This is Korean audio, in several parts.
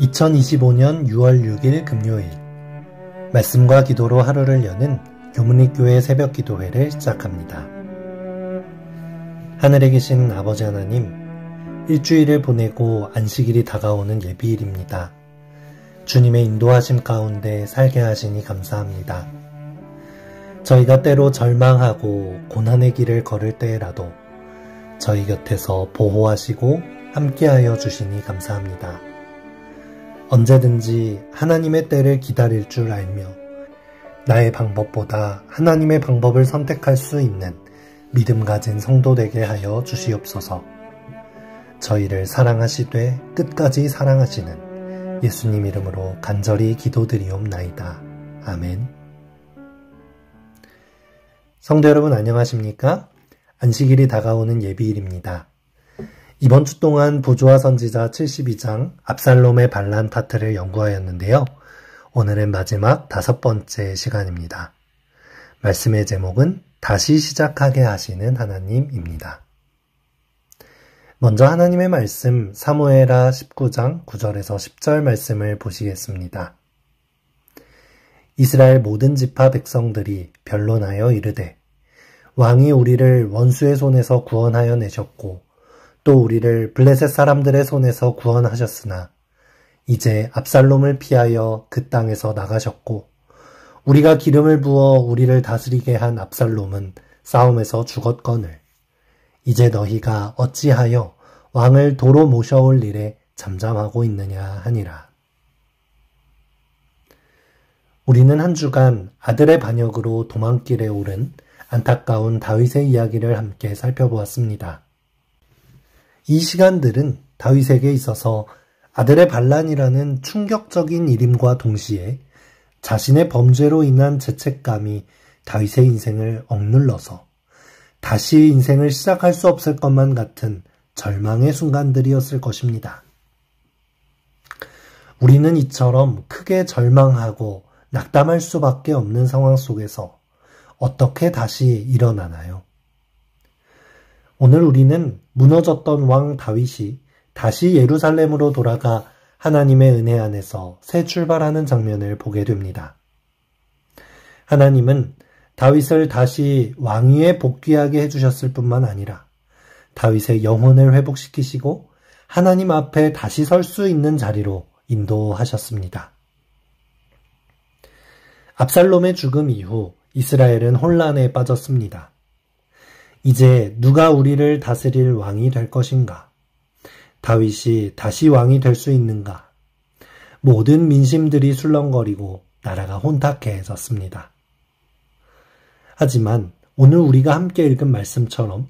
2025년 6월 6일 금요일 말씀과 기도로 하루를 여는 교문리교회 새벽기도회를 시작합니다. 하늘에 계신 아버지 하나님, 일주일을 보내고 안식일이 다가오는 예비일입니다. 주님의 인도하심 가운데 살게 하시니 감사합니다. 저희가 때로 절망하고 고난의 길을 걸을 때라도 저희 곁에서 보호하시고 함께하여 주시니 감사합니다. 언제든지 하나님의 때를 기다릴 줄 알며 나의 방법보다 하나님의 방법을 선택할 수 있는 믿음 가진 성도 되게 하여 주시옵소서. 저희를 사랑하시되 끝까지 사랑하시는 예수님 이름으로 간절히 기도드리옵나이다. 아멘. 성도 여러분 안녕하십니까? 안식일이 다가오는 예비일입니다. 이번 주 동안 부조와 선지자 72장 압살롬의 반란 파트를 연구하였는데요. 오늘은 마지막 5번째 시간입니다. 말씀의 제목은 다시 시작하게 하시는 하나님입니다. 먼저 하나님의 말씀 사무엘하 19장 9절에서 10절 말씀을 보시겠습니다. 이스라엘 모든 지파 백성들이 변론하여 이르되 왕이 우리를 원수의 손에서 구원하여 내셨고 또 우리를 블레셋 사람들의 손에서 구원하셨으나 이제 압살롬을 피하여 그 땅에서 나가셨고 우리가 기름을 부어 우리를 다스리게 한 압살롬은 싸움에서 죽었거늘 이제 너희가 어찌하여 왕을 도로 모셔올 일에 잠잠하고 있느냐 하니라. 우리는 한 주간 아들의 반역으로 도망길에 오른 안타까운 다윗의 이야기를 함께 살펴보았습니다. 이 시간들은 다윗에게 있어서 아들의 반란이라는 충격적인 일임과 동시에 자신의 범죄로 인한 죄책감이 다윗의 인생을 억눌러서 다시 인생을 시작할 수 없을 것만 같은 절망의 순간들이었을 것입니다. 우리는 이처럼 크게 절망하고 낙담할 수밖에 없는 상황 속에서 어떻게 다시 일어나나요? 오늘 우리는 무너졌던 왕 다윗이 다시 예루살렘으로 돌아가 하나님의 은혜 안에서 새 출발하는 장면을 보게 됩니다. 하나님은 다윗을 다시 왕위에 복귀하게 해주셨을 뿐만 아니라 다윗의 영혼을 회복시키시고 하나님 앞에 다시 설 수 있는 자리로 인도하셨습니다. 압살롬의 죽음 이후 이스라엘은 혼란에 빠졌습니다. 이제 누가 우리를 다스릴 왕이 될 것인가? 다윗이 다시 왕이 될 수 있는가? 모든 민심들이 술렁거리고 나라가 혼탁해졌습니다. 하지만 오늘 우리가 함께 읽은 말씀처럼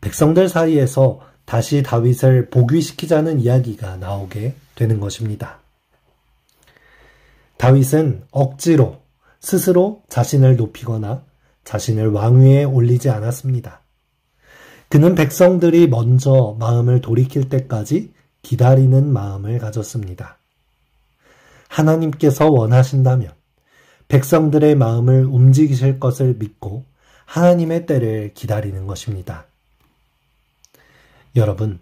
백성들 사이에서 다시 다윗을 복위시키자는 이야기가 나오게 되는 것입니다. 다윗은 억지로 스스로 자신을 높이거나 자신을 왕위에 올리지 않았습니다. 그는 백성들이 먼저 마음을 돌이킬 때까지 기다리는 마음을 가졌습니다. 하나님께서 원하신다면 백성들의 마음을 움직이실 것을 믿고 하나님의 때를 기다리는 것입니다. 여러분,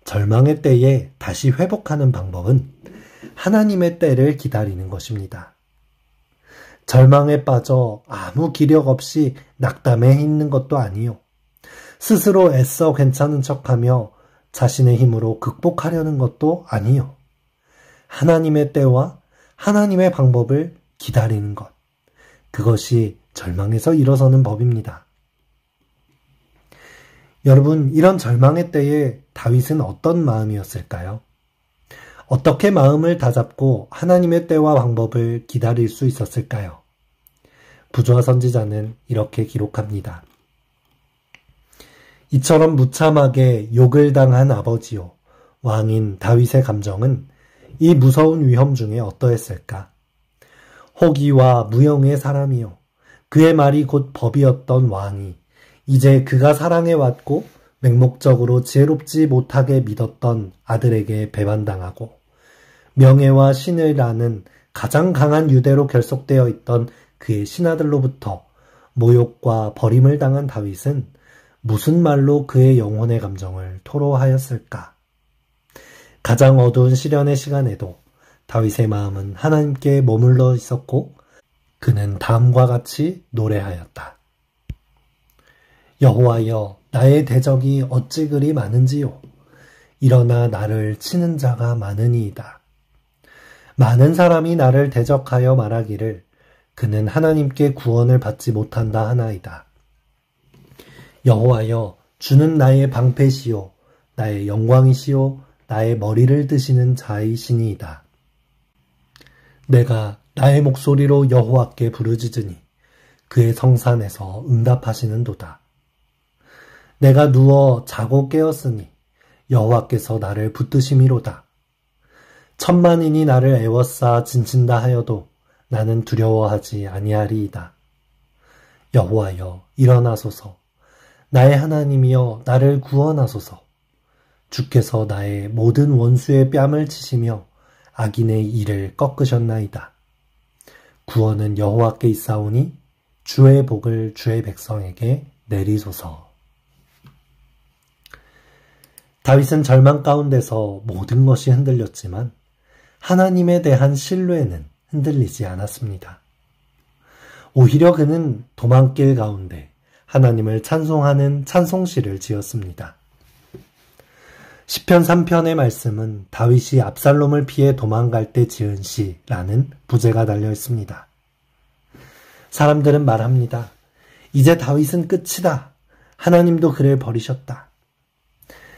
절망의 때에 다시 회복하는 방법은 하나님의 때를 기다리는 것입니다. 절망에 빠져 아무 기력 없이 낙담해 있는 것도 아니요. 스스로 애써 괜찮은 척하며 자신의 힘으로 극복하려는 것도 아니요. 하나님의 때와 하나님의 방법을 기다리는 것. 그것이 절망에서 일어서는 법입니다. 여러분, 이런 절망의 때에 다윗은 어떤 마음이었을까요? 어떻게 마음을 다잡고 하나님의 때와 방법을 기다릴 수 있었을까요? 부조와 선지자는 이렇게 기록합니다. 이처럼 무참하게 욕을 당한 아버지요 왕인 다윗의 감정은 이 무서운 위험 중에 어떠했을까? 호기와 무용의 사람이요 그의 말이 곧 법이었던 왕이 이제 그가 사랑해왔고 맹목적으로 지혜롭지 못하게 믿었던 아들에게 배반당하고 명예와 신을 아는 가장 강한 유대로 결속되어 있던 그의 신하들로부터 모욕과 버림을 당한 다윗은 무슨 말로 그의 영혼의 감정을 토로하였을까? 가장 어두운 시련의 시간에도 다윗의 마음은 하나님께 머물러 있었고 그는 다음과 같이 노래하였다. 여호와여, 나의 대적이 어찌 그리 많은지요. 일어나 나를 치는 자가 많으니이다. 많은 사람이 나를 대적하여 말하기를 그는 하나님께 구원을 받지 못한다 하나이다. 여호와여, 주는 나의 방패시요 나의 영광이시요 나의 머리를 드시는 자이시니이다. 내가 나의 목소리로 여호와께 부르짖으니 그의 성산에서 응답하시는도다. 내가 누워 자고 깨었으니 여호와께서 나를 붙드심이로다. 천만인이 나를 애워싸 진친다 하여도 나는 두려워하지 아니하리이다. 여호와여, 일어나소서. 나의 하나님이여, 나를 구원하소서. 주께서 나의 모든 원수의 뺨을 치시며 악인의 이를 꺾으셨나이다. 구원은 여호와께 있사오니 주의 복을 주의 백성에게 내리소서. 다윗은 절망 가운데서 모든 것이 흔들렸지만 하나님에 대한 신뢰는 흔들리지 않았습니다. 오히려 그는 도망길 가운데 하나님을 찬송하는 찬송시를 지었습니다. 시편 3편의 말씀은 다윗이 압살롬을 피해 도망갈 때 지은 시라는 부제가 달려 있습니다. 사람들은 말합니다. 이제 다윗은 끝이다. 하나님도 그를 버리셨다.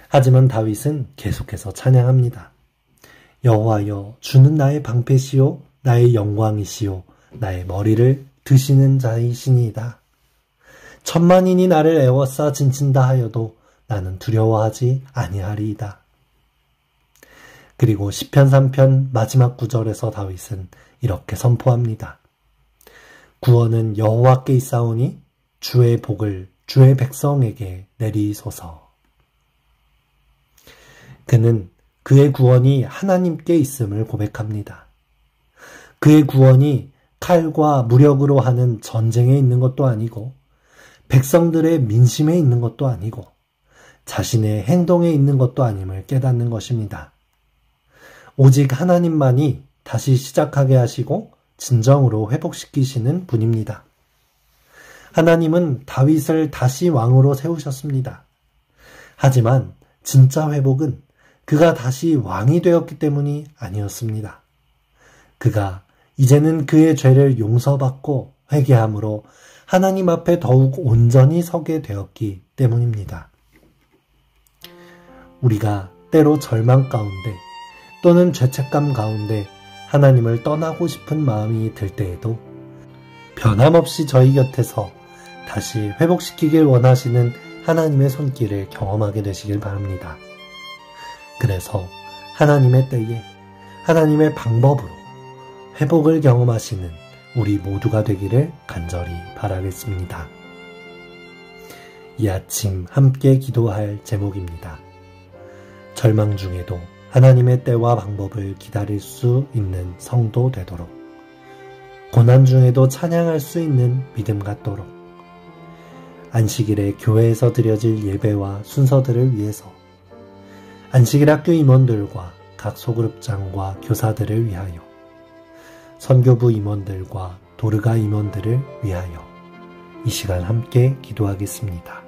하지만 다윗은 계속해서 찬양합니다. 여호와여, 주는 나의 방패시요 나의 영광이시요 나의 머리를 드시는 자이시니이다. 천만인이 나를 애워싸 진친다 하여도 나는 두려워하지 아니하리이다. 그리고 시편 3편 마지막 구절에서 다윗은 이렇게 선포합니다. 구원은 여호와께 있사오니 주의 복을 주의 백성에게 내리소서. 그는 그의 구원이 하나님께 있음을 고백합니다. 그의 구원이 칼과 무력으로 하는 전쟁에 있는 것도 아니고 백성들의 민심에 있는 것도 아니고 자신의 행동에 있는 것도 아님을 깨닫는 것입니다. 오직 하나님만이 다시 시작하게 하시고 진정으로 회복시키시는 분입니다. 하나님은 다윗을 다시 왕으로 세우셨습니다. 하지만 진짜 회복은 그가 다시 왕이 되었기 때문이 아니었습니다. 그가 이제는 그의 죄를 용서받고 회개함으로 하나님 앞에 더욱 온전히 서게 되었기 때문입니다. 우리가 때로 절망 가운데 또는 죄책감 가운데 하나님을 떠나고 싶은 마음이 들 때에도 변함없이 저희 곁에서 다시 회복시키길 원하시는 하나님의 손길을 경험하게 되시길 바랍니다. 그래서 하나님의 때에 하나님의 방법으로 회복을 경험하시는 우리 모두가 되기를 간절히 바라겠습니다. 이 아침 함께 기도할 제목입니다. 절망 중에도 하나님의 때와 방법을 기다릴 수 있는 성도 되도록, 고난 중에도 찬양할 수 있는 믿음 갖도록, 안식일에 교회에서 드려질 예배와 순서들을 위해서, 안식일 학교 임원들과 각 소그룹장과 교사들을 위하여, 선교부 임원들과 도르가 임원들을 위하여 이 시간 함께 기도하겠습니다.